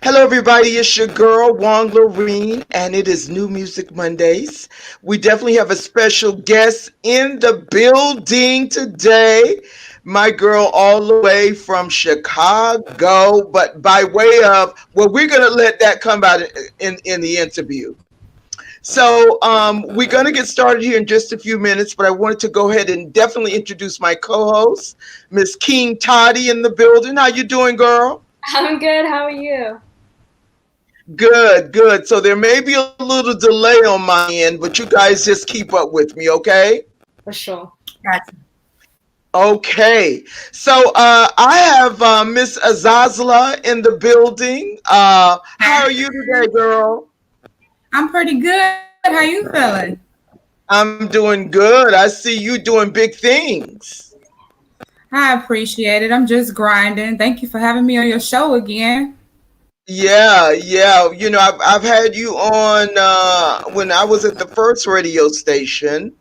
Hello, everybody. It's your girl, Wong Lorene, and it is New Music Mondays. We definitely have a special guest in the building today. My girl, all the way from Chicago, but by way of, well, we're going to let that come out in the interview. So, we're going to get started here in just a few minutes, but I wanted to go ahead and definitely introduce my co-host, Miss King Toddy in the building. How you doing, girl? I'm good. How are you? Good, good. So there may be a little delay on my end, but you guys just keep up with me, okay? For sure. Gotcha. Okay. So I have Miss Azazla in the building. How are you today, girl? I'm pretty good. How you feeling? I'm doing good. I see you doing big things. I appreciate it. I'm just grinding. Thank you for having me on your show again. Yeah, yeah. I've had you on when I was at the first radio station,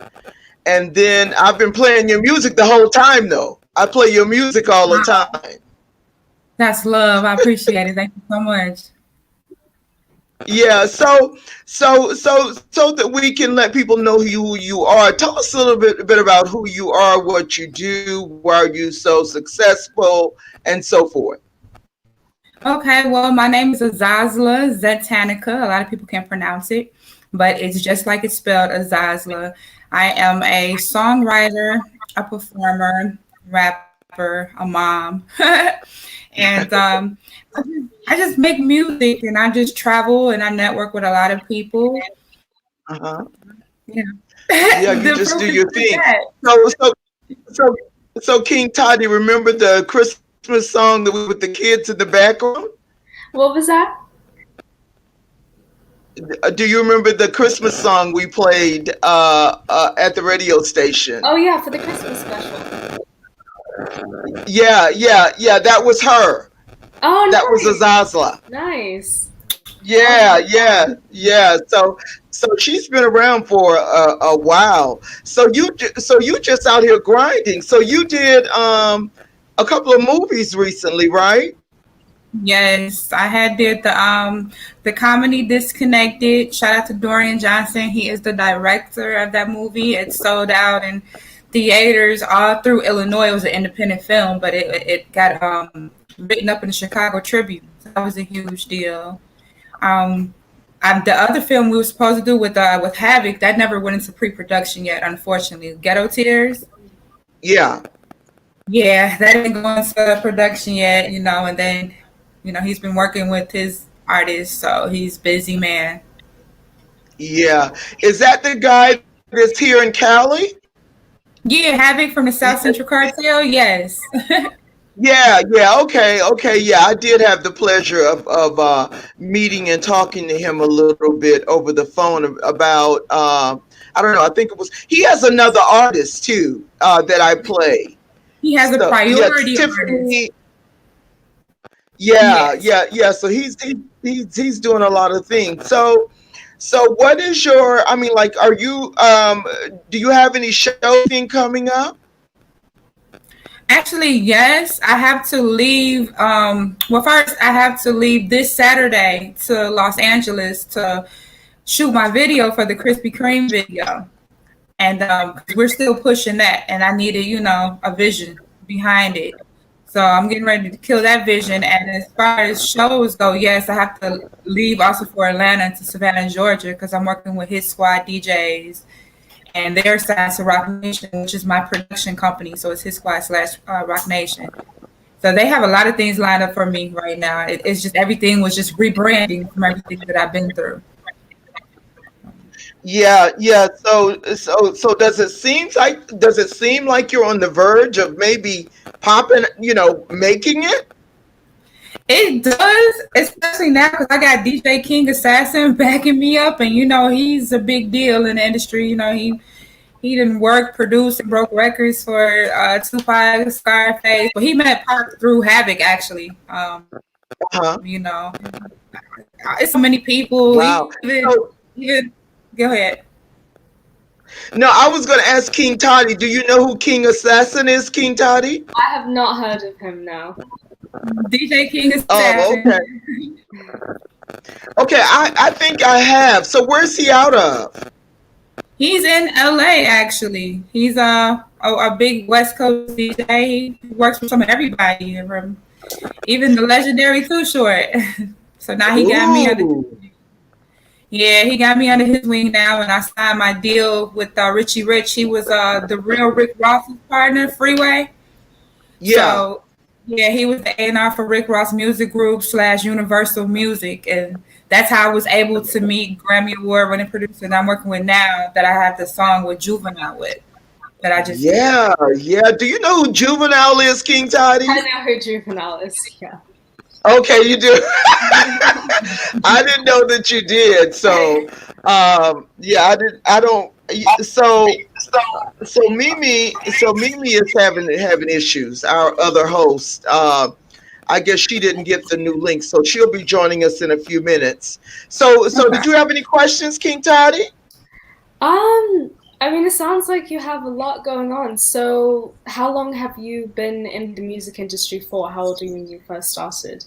and then I've been playing your music the whole time, though. I play your music all the Wow. time. That's love. I appreciate it. Thank you so much. Yeah, so that we can let people know who you are. Tell us a little bit about who you are, what you do, why are you so successful, and so forth. Okay, well, my name is Azazla Zetanica. A lot of people can't pronounce it, but it's just like it's spelled, Azazla. I am a songwriter, a performer, rapper, a mom, and I just make music and I just travel and I network with a lot of people. Uh-huh. Yeah. Yeah, you The just do proof is your in thing. that. So so so so King Toddy, remember the Christmas song that we with the kids in the background? What was that? Do you remember the Christmas song we played at the radio station? Oh, yeah, for the Christmas special. Yeah. That was her. That Oh, was nice. Azazla. Nice. Oh, Yeah, yeah, yeah. So she's been around for a while. So you just out here grinding. So you did a couple of movies recently, right? Yes, I had did the comedy Disconnected. Shout out to Dorian Johnson. He is the director of that movie. It sold out in theaters all through Illinois. It was an independent film, but it got written up in the Chicago Tribune. So that was a huge deal. Um, the other film we were supposed to do with Havoc that never went into pre-production yet, unfortunately. Ghetto Tears. Yeah, Yeah, that didn't go into production yet, and then, he's been working with his artist, so he's busy man. yeah. Is that the guy that's here in Cali? Yeah, Havoc from the South Yeah, Central Cartel, yes. yeah. Okay. Yeah, I did have the pleasure of meeting and talking to him a little bit over the phone about I don't know. I think it was he has another artist too that I play. He has a So yeah, priority artist. Tiffany. Yes. Yeah. So he's doing a lot of things. So what is your? I mean, like, are you? Do you have any show thing coming up? Actually, yes, I have to leave. Well, first, I have to leave this Saturday to Los Angeles to shoot my video for the Krispy Kreme video. And 'cause we're still pushing that, and I needed, a vision behind it. So I'm getting ready to kill that vision. And as far as shows go, yes, I have to leave also for Atlanta to Savannah, Georgia, because I'm working with His Squad DJs, and they're signed to Rock Nation, which is my production company. So it's His Squad slash Rock Nation. So they have a lot of things lined up for me right now. It's just everything was just rebranding from everything that I've been through. Yeah. So does it seem like you're on the verge of maybe popping? Making it? It does, especially now because I got DJ King Assassin backing me up, and he's a big deal in the industry. He didn't work, produced, and broke records for Tupac, Scarface. But he met Pac through Havoc, actually. Uh-huh. It's so many people. Wow. So Even go ahead. no, I was going to ask King Toddy. Do you know who King Assassin is? King Toddy? I have not heard of him now. DJ King Oh, Assassin. okay. Okay, I think I have. So where's he out of? He's in LA actually. He's a big West Coast DJ. He works for some of everybody, from even the legendary Too Short. So now he got me under. Ooh. Yeah, he got me under his wing now, and I signed my deal with Richie Rich. He was the real Rick Ross's partner, Freeway. Yeah. So yeah, he was the A&R for Rick Ross Music Group / Universal Music, and that's how I was able to meet Grammy Award winning producer that I'm working with now. That I have the song with Juvenile with. That I just did. Yeah. Do you know who Juvenile is, King Toddy? I know who Juvenile is. Yeah. Okay, you do. I didn't know that you did. So, yeah, I did. I don't. So Mimi is having issues. Our other host. I guess she didn't get the new link, so she'll be joining us in a few minutes. So did you have any questions, King Toddy? I mean, it sounds like you have a lot going on. So, how long have you been in the music industry for? How old were you when you first started?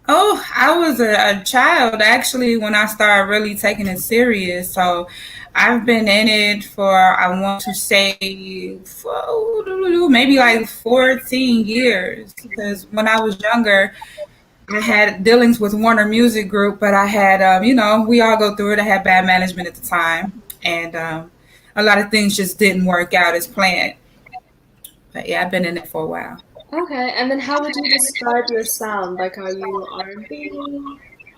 Oh, I was a child actually when I started really taking it serious. So I've been in it for, I want to say, maybe like 14 years. Because when I was younger, I had dealings with Warner Music Group, but I had, we all go through it. I had bad management at the time. And a lot of things just didn't work out as planned. But yeah, I've been in it for a while. Okay, and then how would you describe your sound? Like, are you R&B?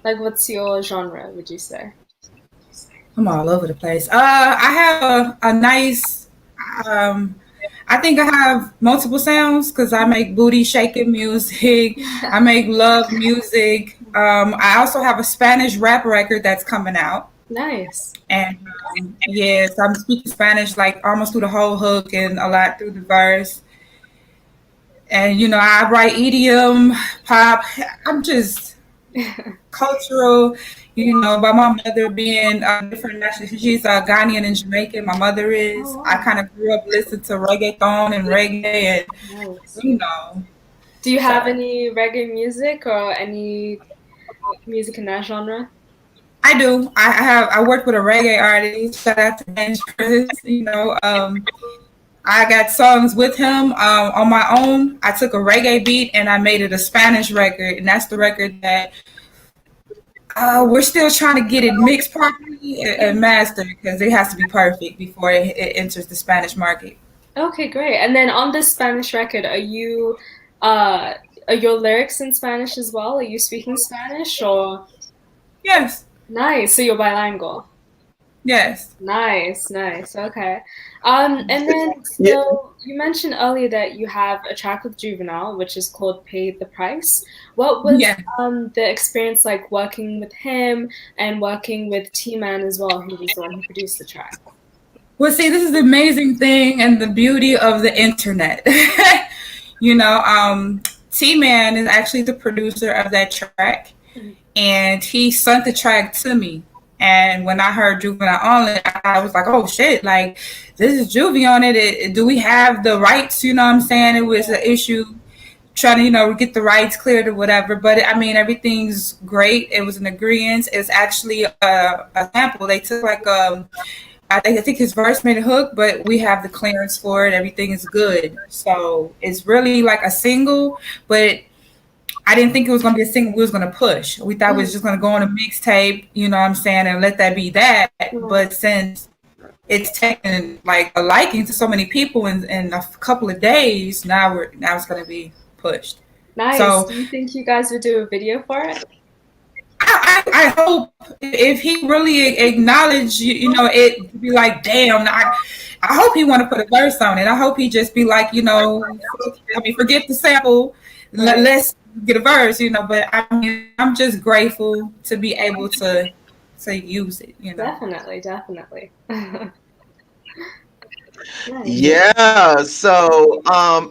Like, what's your genre, would you say? I'm all over the place. I have a nice, I think I have multiple sounds because I make booty shaking music. I make love music. I also have a Spanish rap record that's coming out. Nice. And yes, I'm speaking Spanish like almost through the whole hook and a lot through the verse. And, I write EDM, pop. I'm just cultural, by my mother being different nationalities. She's Ghanaian and Jamaican. My mother is. Oh, wow. I kind of grew up listening to reggaeton and reggae and, Nice. Do you have any reggae music or any music in that genre? I do. I worked with a reggae artist. Shout out to Dangerous. I got songs with him on my own. I took a reggae beat and I made it a Spanish record, and that's the record that we're still trying to get it mixed properly and mastered because it has to be perfect before it enters the Spanish market. Okay, great. And then on this Spanish record, are your lyrics in Spanish as well? Are you speaking Spanish or? Yes. Nice. So you're bilingual. Yes. Nice. Okay. And then, so you mentioned earlier that you have a track with Juvenile, which is called Pay the Price. What was the experience like working with him and working with T-Man as well, who was the one who produced the track? Well, see, this is the amazing thing and the beauty of the internet. T-Man is actually the producer of that track, and he sent the track to me. And when I heard Juvenile on it, I was like, oh shit, like this is Juvie on it. Do we have the rights? You know what I'm saying? It was an issue trying to, get the rights cleared or whatever. But everything's great. It was an agreement. It's actually a sample. They took like I think his verse made a hook, but we have the clearance for it. Everything is good. So it's really like a single, but I didn't think it was going to be a single we was going to push. We thought it was just going to go on a mixtape, you know what I'm saying, and let that be that. But since it's taken like a liking to so many people in a couple of days, now it's going to be pushed. Nice. So, do you think you guys would do a video for it? I hope if he really acknowledged, it to be like, damn, I hope he want to put a verse on it. I hope he just be like, forget the sample. Right. Let's get a verse, but I'm just grateful to be able to use it, Definitely. Nice. Yeah. So,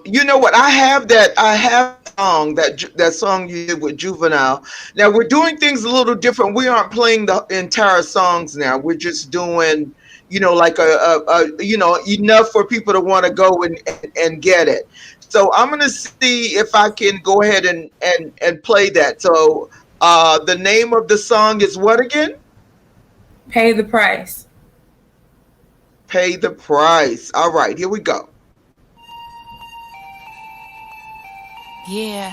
you know what? I have a song that song you did with Juvenile. Now we're doing things a little different. We aren't playing the entire songs now. We're just doing, like enough for people to want to go and get it. So I'm gonna see if I can go ahead and play that. So the name of the song is what again? Pay the Price. Pay the Price. All right, here we go. Yeah.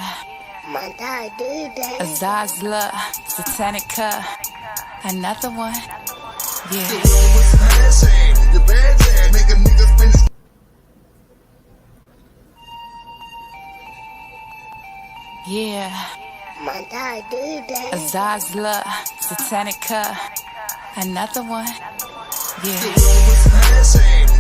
Azazla, Satanica, another one. Yeah. Yeah. Azazla, Satanica, another one. Yeah.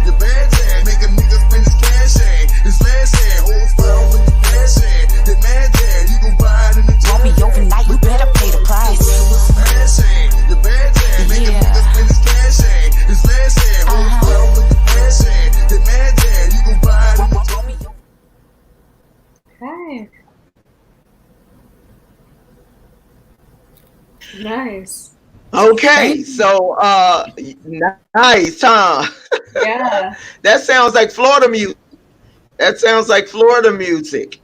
The bad tag, make a nigga spend his cash in. His last hand, holds fire with the passion. The mad tag, you gon' buy it in the won't be overnight, you better pay the price. The bad tag, make a nigga spend his cash in. His last hand, holds fire with the passion. The mad tag, you gon' buy it in the Okay. Nice. Okay, so nice, huh? Yeah. That sounds like Florida music. That sounds like Florida music.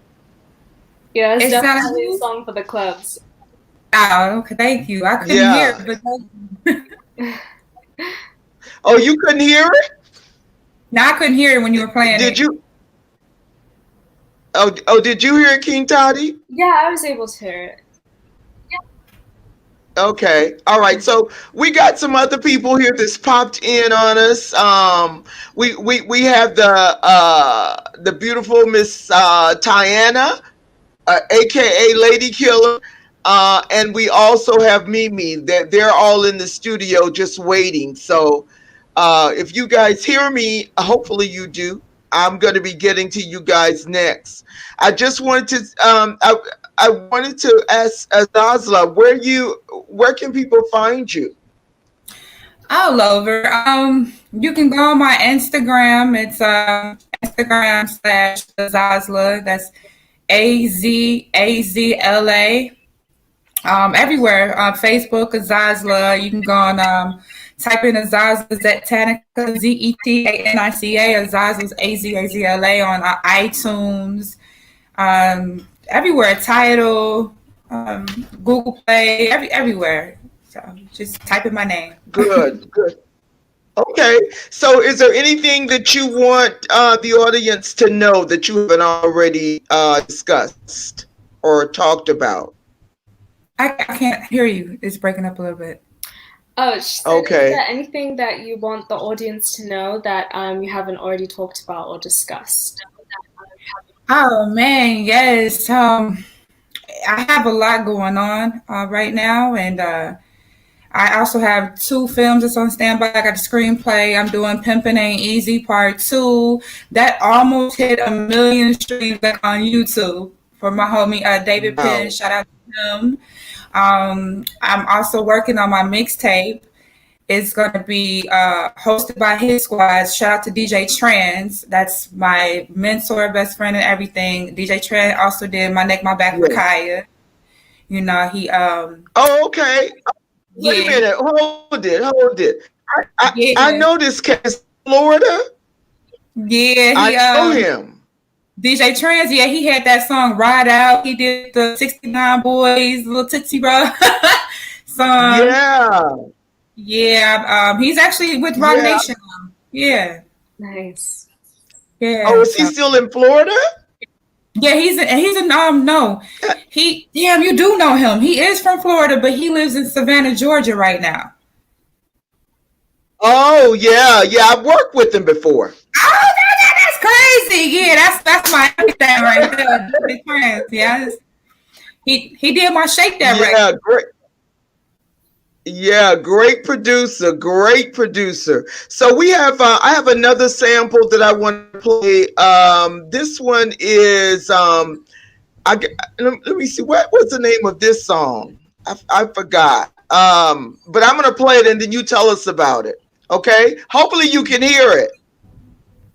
Yeah, it's It definitely a sounds- song for the clubs. Oh, okay, thank you. I couldn't Yeah. hear it, but Oh, you couldn't hear it? no, I couldn't hear it when you were playing Did it. you? Oh, did you hear it, King Toddy? Yeah, I was able to hear it. Okay. All right. So we got some other people here that's popped in on us. We have the beautiful Miss Tiana, aka Lady Killer, and we also have Mimi. They're all in the studio just waiting. So if you guys hear me, hopefully you do. I'm going to be getting to you guys next. I just wanted to I wanted to ask Azazla, where can people find you? All over. You can go on my Instagram. It's Instagram/Azazla. That's AZAZLA. Everywhere. Facebook, Azazla. You can go on type in Azazla Zetanica, ZETANICA, Azazla's AZAZLA on iTunes. Everywhere, Tidal, Google Play, everywhere. So just type in my name. Good. Okay. So is there anything that you want the audience to know that you haven't already discussed or talked about? I can't hear you. It's breaking up a little bit. Oh, Okay. Is there anything that you want the audience to know that you haven't already talked about or discussed? Oh man, yes. I have a lot going on right now, and I also have 2 films that's on standby. I got a screenplay. I'm doing Pimpin' Ain't Easy Part 2. That almost hit 1 million streams on YouTube for my homie David Wow. Penn. Shout out to him. I'm also working on my mixtape. It's going to be hosted by his squad. Shout out to DJ Trans. That's my mentor, best friend, and everything. DJ Trans also did My Neck, My Back for Kaya. You know, he... Oh, okay. Wait a Yeah. minute. Hold it. I Yeah. know this cat is Florida. Yeah, I he know him. DJ Trans, yeah, he had that song Ride Out. He did the 69 Boys, Little Tootsie Roll song. Yeah. Yeah, he's actually with Rock Yeah. Nation now. Yeah. Nice. Yeah. Oh, is he still in Florida? Yeah, he's a no. Damn, you do know him. He is from Florida, but he lives in Savannah, Georgia right now. Oh, yeah. I've worked with him before. Oh, that's crazy. Yeah, that's my everything right there. DJ Trans, yeah. He did my Shake That Yeah, record. great. Yeah, great producer. So we have I have another sample that I want to play. This one is let me see, what was the name of this song? I forgot. But I'm gonna play it and then you tell us about it. Okay? Hopefully you can hear it.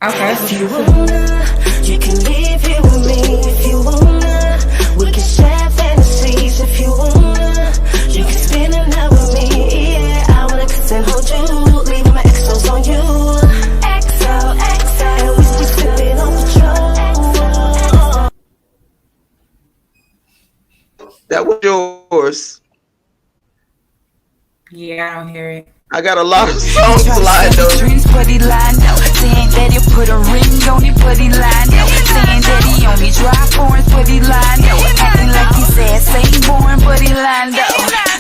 Okay. If you wanna, you can live here with me. If you wanna, we can share fantasies. If you wanna, you can spend a night with me. Yeah, I wanna kiss and hold you, leaving my exos on you. XO, and we still sipping on Patron. That was yours. Yeah, I don't hear it. I got a lot of songs lined up. Dreams, but he lined up. Saying that he put a ring on it, but he lined up. Saying that he only drive foreigns, but he lined up. Acting like he said, ain't born, but he lined up.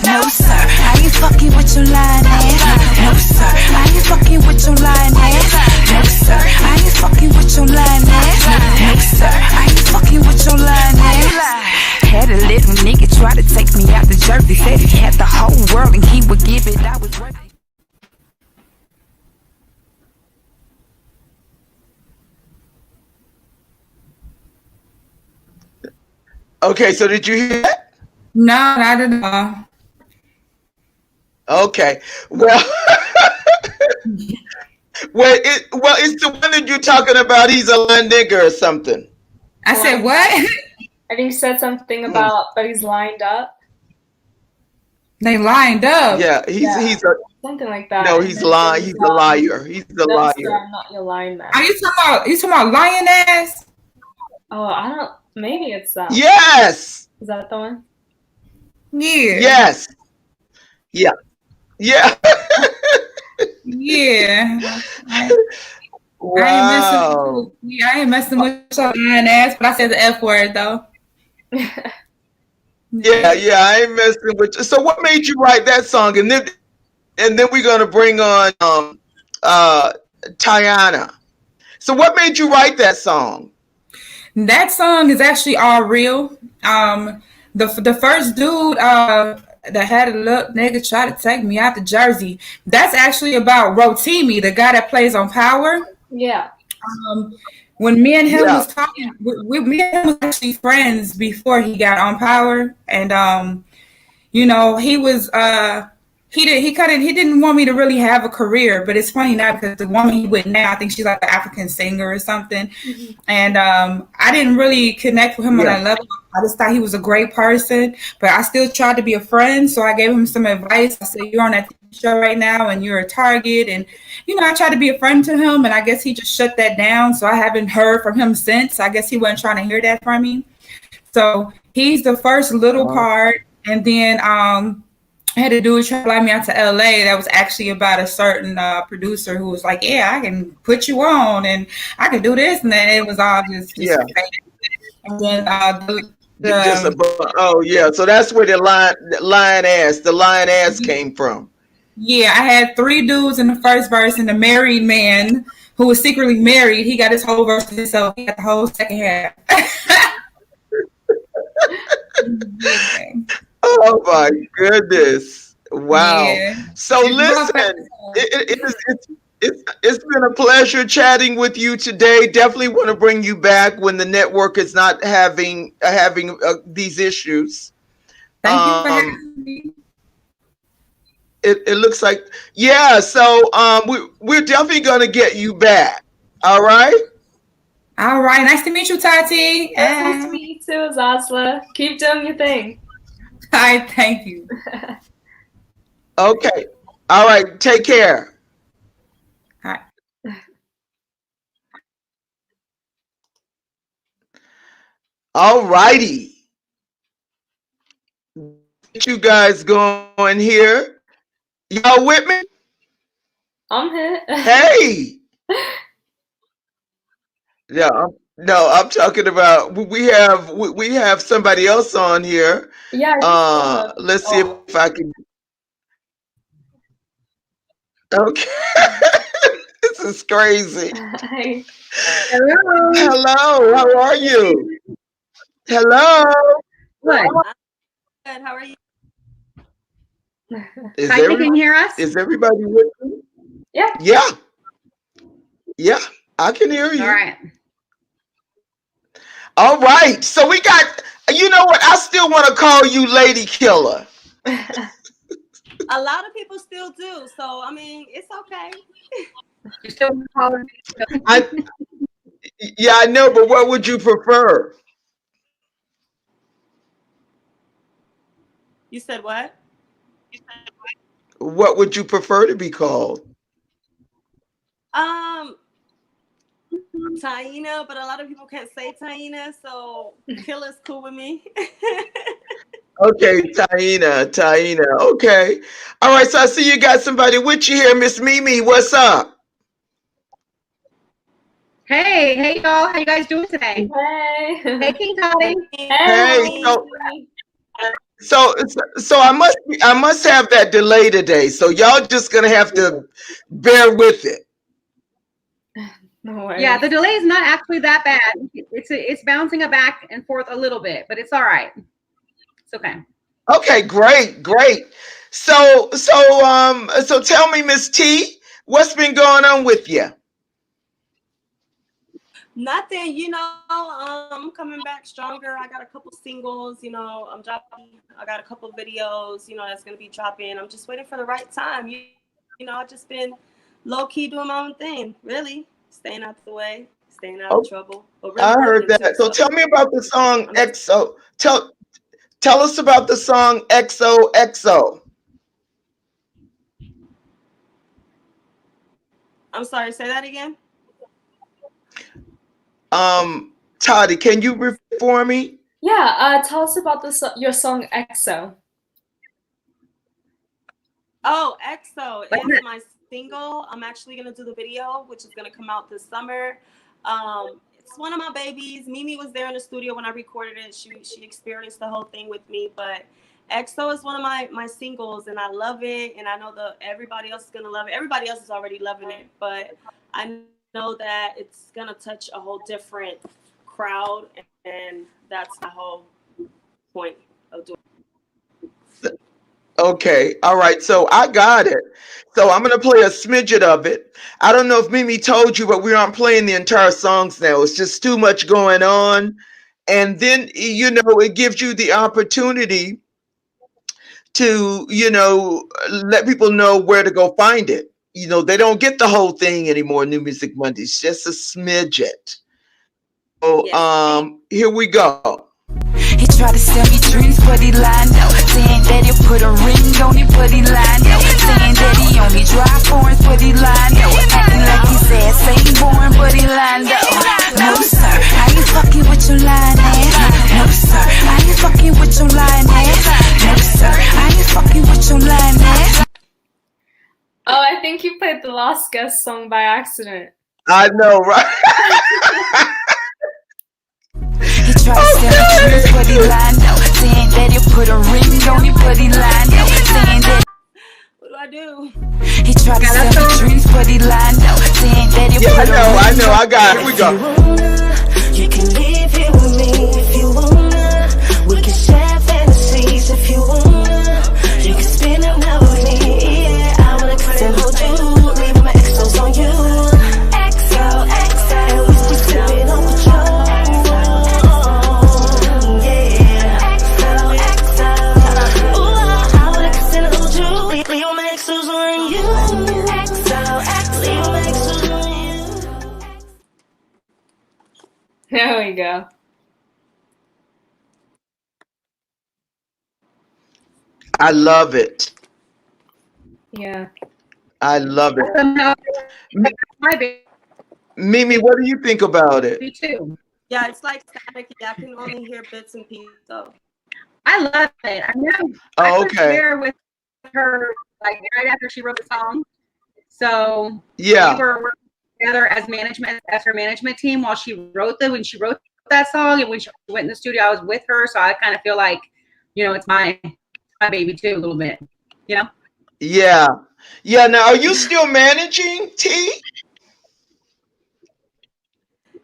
No sir, I ain't fucking with your lying ass. No sir, I ain't fucking with your lying ass. No sir, I ain't fucking with your lying ass. No sir, I ain't fucking with your lying ass. Had a little nigga try to take me out the Jersey. Said he had the whole world and he would give it. I was worth it. Okay, so did you hear that? No, not at all. Okay. Well, it's the one that you're talking about. He's a lying nigga or something. I said what? I think you said something about, but he's lined up. They lined up. Yeah, he's a Something like that. no. He's lying. He's a liar. He's a No, liar. sir, I'm not your lying man. Are you talking about lion ass? Oh, I don't. Maybe it's that. Yes. Is that the one? Yeah. Yes. Yeah. Yeah. Yeah. Wow. I ain't messing with your lion ass, but I said the F word though. Yeah, I ain't messing with you. So what made you write that song? And then we're gonna bring on Tiana. So what made you write that song? That song is actually all real. The first dude that had a look nigga try to take me out to Jersey. That's actually about Rotimi, the guy that plays on Power. Yeah. When me and him was talking, me and him was actually friends before he got on Power, and you know, he was he didn't want me to really have a career, but it's funny now because the woman he with now, I think she's like an African singer or something, and I didn't really connect with him on that level. I just thought he was a great person, but I still tried to be a friend, so I gave him some advice. I said, "You're on that show right now, and you're a target," and you know, I tried to be a friend to him, and I guess he just shut that down. So I haven't heard from him since. I guess he wasn't trying to hear that from me. So he's the first little part, and then I had to do a try to fly me out to LA. That was actually about a certain producer who was like, "Yeah, I can put you on, and I can do this," and then it was all just and then so that's where the lion ass came from. Yeah, I had 3 dudes in the first verse, and the married man who was secretly married, he got his whole verse to himself. He got the whole second half. Oh my goodness! Wow. Yeah. So listen, it's been a pleasure chatting with you today. Definitely want to bring you back when the network is not having these issues. Thank you for having me. It looks like so we're definitely gonna get you back. All right. Nice to meet you, Tati. Nice to meet you too, Zasla. Keep doing your thing. All right, thank you. Okay. All right, take care. All right. All righty. Get you guys going here. Y'all with me? I'm here. Hey. Yeah, I'm talking about we have somebody else on here. Yeah. Let's see if I can. Okay. This is crazy. Hi. Hello. How are you? Hello. Good. Good. How are you? Is Hi, you can hear us? Is everybody with me? Yeah. Yeah, I can hear you. All right. All right. So we got, you know what? I still want to call you Lady Killer. A lot of people still do. So, I mean, it's okay. You still calling me? I know, but what would you prefer? You said what? What would you prefer to be called? Taina, but a lot of people can't say Taina, so Killer's cool with me. Okay, Taina. Okay. All right, so I see you got somebody with you here, Miss Mimi. What's up? Hey y'all, how you guys doing today? Hey. Hey King Toddy. Hey, Hey. so I must have that delay today. So y'all just gonna have to bear with it. No worries. Yeah, the delay is not actually that bad. It's bouncing it back and forth a little bit, but it's all right. It's okay. Okay, great. So tell me, Miss T, what's been going on with you? Nothing, I'm coming back stronger. I got a couple singles, I'm dropping. I got a couple videos, that's gonna be dropping. I'm just waiting for the right time. I've just been low key doing my own thing, really staying out the way, staying out of trouble. But really I heard working that. too, So tell me about the song XO. Tell us about the song XOXO. I'm sorry, say that again. Toddy, can you repeat for me? Yeah, tell us about your song EXO. Oh, EXO is my single. I'm actually gonna do the video, which is gonna come out this summer. It's one of my babies. Mimi was there in the studio when I recorded it. She experienced the whole thing with me, but EXO is one of my singles, and I love it. And I know everybody else is gonna love it. Everybody else is already loving it, but I know that it's gonna touch a whole different crowd, and that's the whole point of doing it. Okay, all right. So I got it. So I'm gonna play a smidget of it. I don't know if Mimi told you, but we aren't playing the entire songs now. It's just too much going on. And then it gives you the opportunity to, let people know where to go find it. They don't get the whole thing anymore, New Music Mondays, just a smidget. So here we go. He tried to sell me dreams, but he lied, no. Saying that he put a ring on it, but he lied, no. Saying that he only drive foreigns, but he lied, no. Acting like he said, ain't born, but he lied, no. No, sir, I ain't fucking with your lying ass. No, sir, I ain't fucking with your lying ass. No, sir, I ain't fucking with your lying ass. Oh, I think you played the last guest song by accident. I know, right? He tried to sell me dreams, but he lied, no. Saying that he put a ring on it, but he lied, no. Saying that. What do I do? He tried to sell me dreams, but he lied, no. Saying that he put a ring on it. I know, I got it. Here we go. You can live here with me if you wanna. We can share fantasies if you wanna. You can spend a night with me, yeah. I wanna kiss and hold you, leaving my exos on you. XO, XO, and we still sipping on Patron. Yeah, XO, XO. Ooh, I wanna kiss and hold you, leaving my exos on you. XO, XO, leaving my exos on you. There we go. I love it. Yeah. I love it. My baby Mimi, what do you think about it? too. Yeah, it's like staticky. I can only hear bits and pieces. So I love it. I know. Oh, I was okay. there with her like right after she wrote the song. So Yeah. we were working together as her management team while when she wrote that song, and when she went in the studio, I was with her. So I kind of feel like, it's my baby too, a little bit. Yeah. Now, are you still managing, T?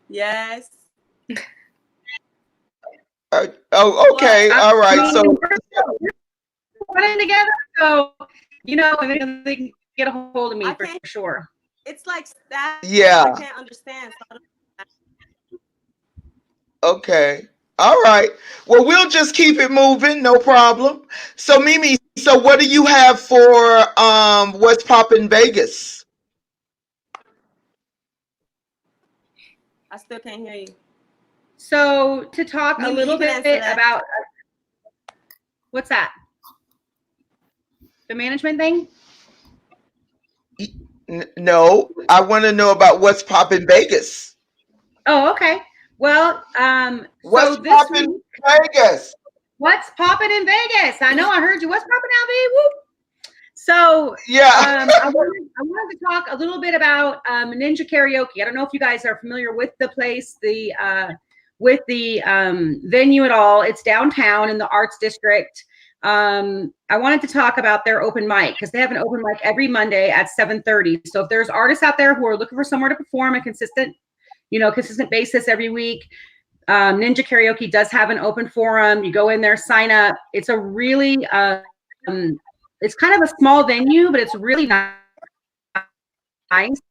yes. Oh, okay. All right. So we're running together. So, they can get a hold of me for sure. It's like that. Yeah. I can't understand. So okay. All right. Well, we'll just keep it moving. No problem. So, Mimi, what do you have for What's Poppin' Vegas? I still can't hear you. So to talk a little bit about what's that? The management thing? No, I want to know about What's Poppin' Vegas. Oh, okay. Well, What's Poppin' Vegas? What's popping in Vegas? I know I heard you. What's popping out, V? Whoop. So Yeah. I wanted to talk a little bit about Ninja Karaoke. I don't know if you guys are familiar with the place, with the venue at all. It's downtown in the Arts District. I wanted to talk about their open mic because they have an open mic every Monday at 7:30. So if there's artists out there who are looking for somewhere to perform a consistent basis every week, Ninja Karaoke does have an open forum. You go in there, sign up. It's a really it's kind of a small venue, but it's really nice.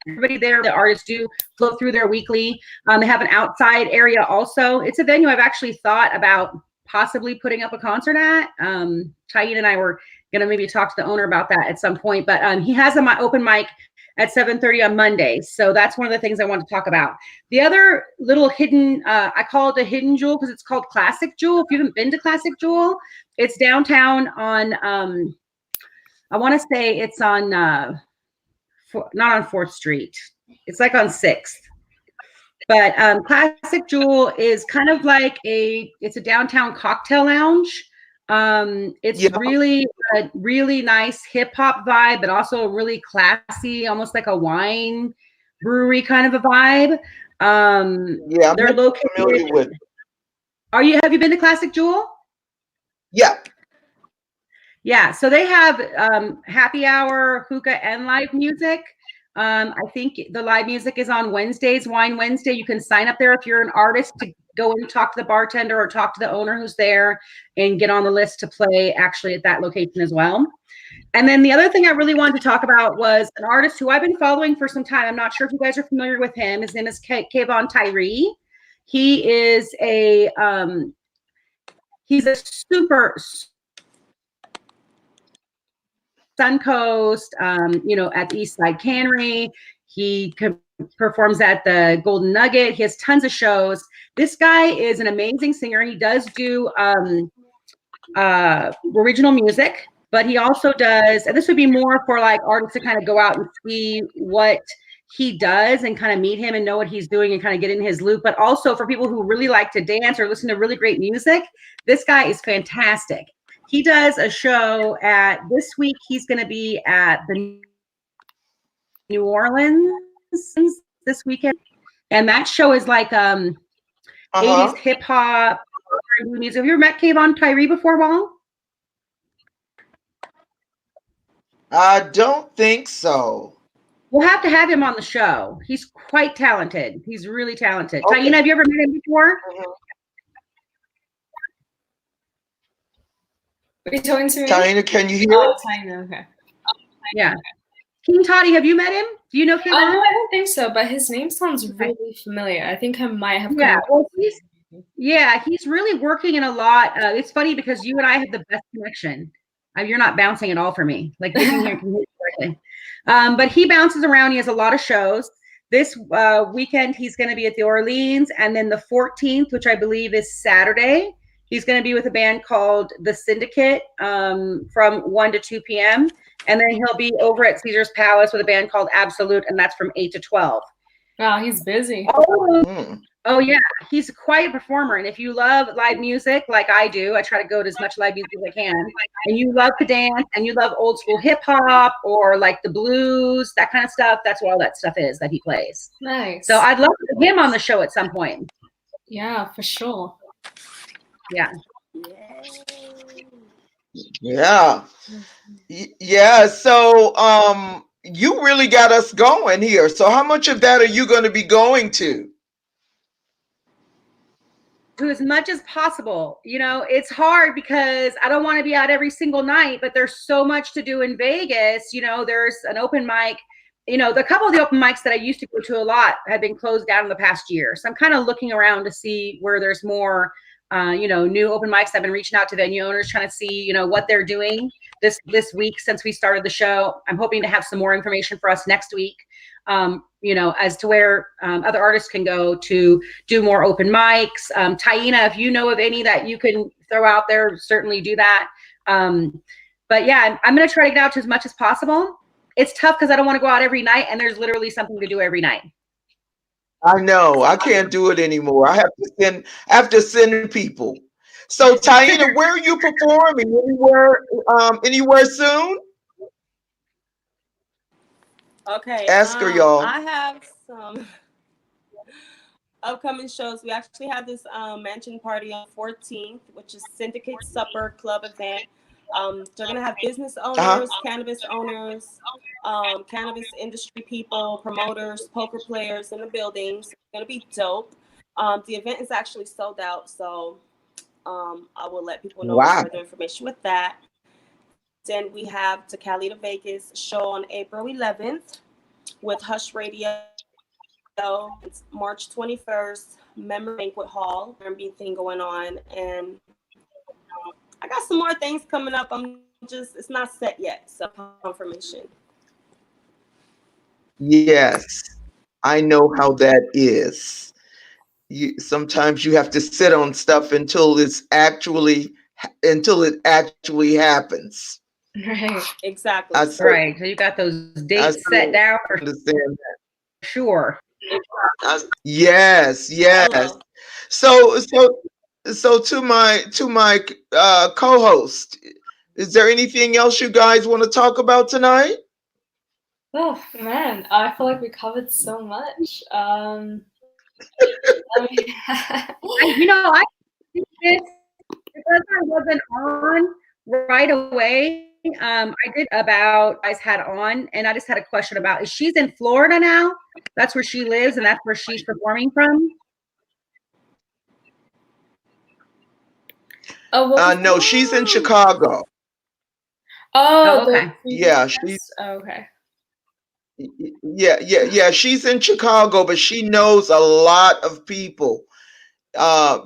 Everybody there, the artists do flow through there weekly. They have an outside area also. It's a venue I've actually thought about possibly putting up a concert at. Tayin and I were going to maybe talk to the owner about that at some point, but he has an open mic at 7:30 on Mondays. So that's one of the things I want to talk about. The other little hidden, I call it a hidden jewel because it's called Classic Jewel. If you haven't been to Classic Jewel, it's downtown on, I want to say it's on, not on 4th Street. It's like on 6th. But Classic Jewel is kind of like it's a downtown cocktail lounge. It's really a really nice hip hop vibe, but also a really classy, almost like a wine brewery kind of a vibe. Yeah, they're located. With. Have you been to Classic Jewel? Yeah. Yeah, so they have happy hour, hookah, and live music. I think the live music is on Wednesdays, Wine Wednesday. You can sign up there if you're an artist to go and talk to the bartender or talk to the owner who's there and get on the list to play actually at that location as well. And then the other thing I really wanted to talk about was an artist who I've been following for some time. I'm not sure if you guys are familiar with him. His name is Kayvon Tyree. He is he's a super Suncoast, at the East Side Cannery. He performs at the Golden Nugget. He has tons of shows. This guy is an amazing singer. He does do original music, but he also does, and this would be more for like artists to kind of go out and see what he does and kind of meet him and know what he's doing and kind of get in his loop. But also for people who really like to dance or listen to really great music, this guy is fantastic. He does a show this week. He's going to be at the New Orleans this weekend. And that show is like 80s hip hop music. Have you ever met Kayvon Tyree before, Wong? I don't think so. We'll have to have him on the show. He's quite talented. He's really talented. Okay. Taina, have you ever met him before? Mm-hmm. Are you talking to me? Taina, can you hear? Oh, Taina, okay. Yeah. King Toddy, have you met him? Do you know Kayvon? I don't think so, but his name sounds really familiar. I think I might have. Yeah, he's really working in a lot. It's funny because you and I have the best connection. You're not bouncing at all for me. Like you can hear correctly. But he bounces around. He has a lot of shows. This weekend, he's going to be at the Orleans, and then the 14th, which I believe is Saturday, he's going to be with a band called The Syndicate from 1 to 2 p.m. And then he'll be over at Caesar's Palace with a band called Absolute, and that's from 8 to 12. Wow, he's busy. Oh yeah, he's quite a performer. And if you love live music like I do, I try to go to as much live music as I can. And you love to dance and you love old school hip hop or like the blues, that kind of stuff, that's what all that stuff is that he plays. Nice. So I'd love to get him on the show at some point. Yeah, for sure. Yeah. Yeah. So you really got us going here. So how much of that are you going to be going to? To as much as possible. It's hard because I don't want to be out every single night, but there's so much to do in Vegas. There's an open mic. The couple of the open mics that I used to go to a lot have been closed down in the past year. So I'm kind of looking around to see where there's more new open mics. I've been reaching out to venue owners, trying to see, what they're doing this week since we started the show. I'm hoping to have some more information for us next week, as to where other artists can go to do more open mics. Taina, if you know of any that you can throw out there, certainly do that. But yeah, I'm going to try to get out to as much as possible. It's tough because I don't want to go out every night, and there's literally something to do every night. I know. I can't do it anymore. I have to send people. So Taina, where are you performing? Anywhere soon? Okay. Ask her, y'all. I have some upcoming shows. We actually have this mansion party on 14th, which is Syndicate Supper Club event. They're gonna have business owners, cannabis owners, cannabis industry people, promoters, poker players in the buildings. It's gonna be dope. The event is actually sold out, so I will let people know further information with that. Then we have Tecali to Vegas show on April 11th with Hush Radio. It's March 21st, Memory Banquet Hall. R&B thing going on, and I got some more things coming up. It's not set yet, so confirmation. Yes, I know how that is. Sometimes you have to sit on stuff until it actually happens. Right. Exactly. Right. So you got those dates set down for understand that. sure. Yes. Hello. So to my co-host, is there anything else you guys want to talk about tonight? Oh man, I feel like we covered so much. I think this because I wasn't on right away. I did about guys had on, and I just had a question about is she's in Florida now? That's where she lives, and that's where she's performing from. No, she's in Chicago. Oh, okay. Yeah, she's okay. Yeah. She's in Chicago, but she knows a lot of people.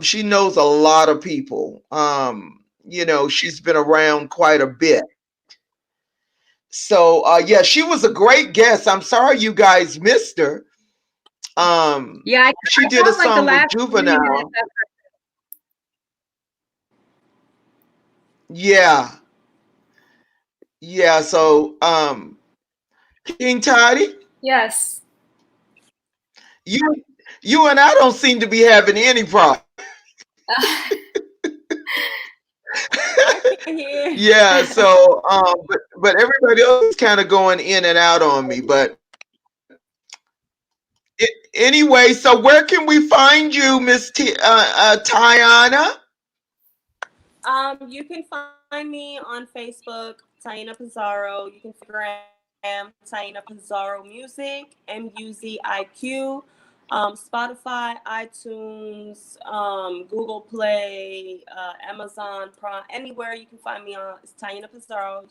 She knows a lot of people. She's been around quite a bit. So yeah, she was a great guest. I'm sorry you guys missed her. She did a song with Juvenile. Yeah. So King Toddy? Yes. You and I don't seem to be having any problem. Yeah, so but everybody else is kind of going in and out on me. But anyway, so where can we find you, Miss Tiana? You can find me on Facebook, Taina Pizarro. You can Instagram, Taina Pizarro Music, MUZIQ. Spotify, iTunes, Google Play, Amazon Prime, anywhere you can find me on. It's Taina Pizarro.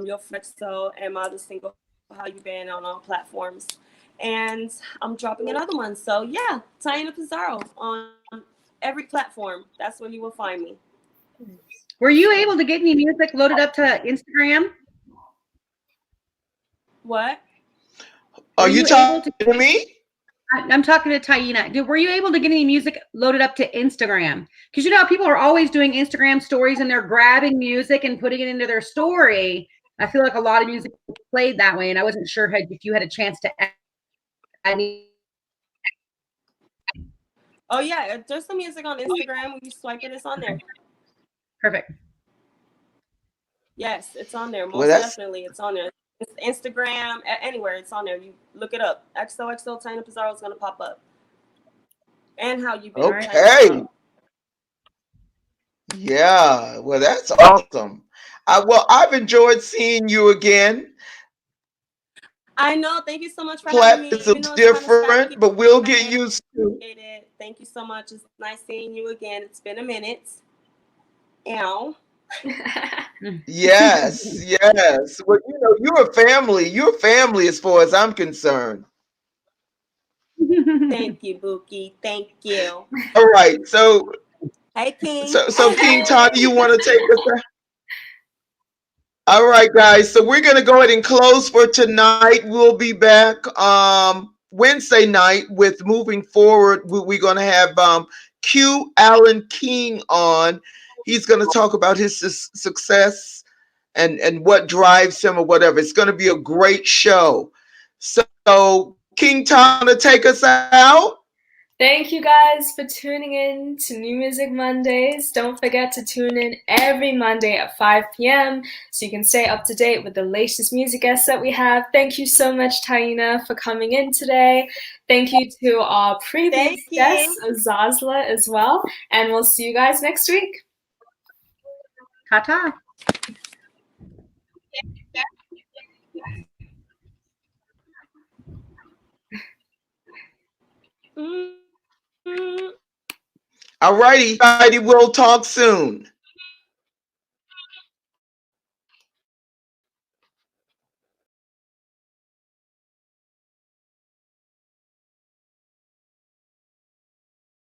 Your Flexo and my other single, How You Been, on all platforms. And I'm dropping another one. So yeah, Taina Pizarro on every platform. That's where you will find me. Were you able to get any music loaded up to Instagram? What? Are you talking to me? I'm talking to Taina. Were you able to get any music loaded up to Instagram? Because how people are always doing Instagram stories and they're grabbing music and putting it into their story. I feel like a lot of music played that way, and I wasn't sure if you had a chance to add any. Oh yeah, there's some music on Instagram. When you swipe it, it's on there. Perfect. Yes, it's on there. Most definitely, it's on there. It's Instagram, anywhere, it's on there. You look it up. XOXO Taina Pizarro is gonna pop up. And How You Been. Okay. Yeah, well, that's awesome. I've enjoyed seeing you again. I know. Thank you so much for having me. It's different, but we'll get used to it. Thank you so much. It's nice seeing you again. It's been a minute. Ow. Yes. Well, you're a family. You're family as far as I'm concerned. Thank you, Buki. Thank you. All right. So, hey, King. So King Toddy, you want to take us? All right, guys. So we're gonna go ahead and close for tonight. We'll be back Wednesday night with Moving Forward. We're gonna have Q Allen King on. He's going to talk about his success and what drives him or whatever. It's going to be a great show. So, King Tom, to take us out? Thank you guys for tuning in to New Music Mondays. Don't forget to tune in every Monday at 5 p.m. so you can stay up to date with the latest music guests that we have. Thank you so much, Taina, for coming in today. Thank you to our previous guests, Zazla, as well. And we'll see you guys next week. Ta-ta. All righty, we'll talk soon.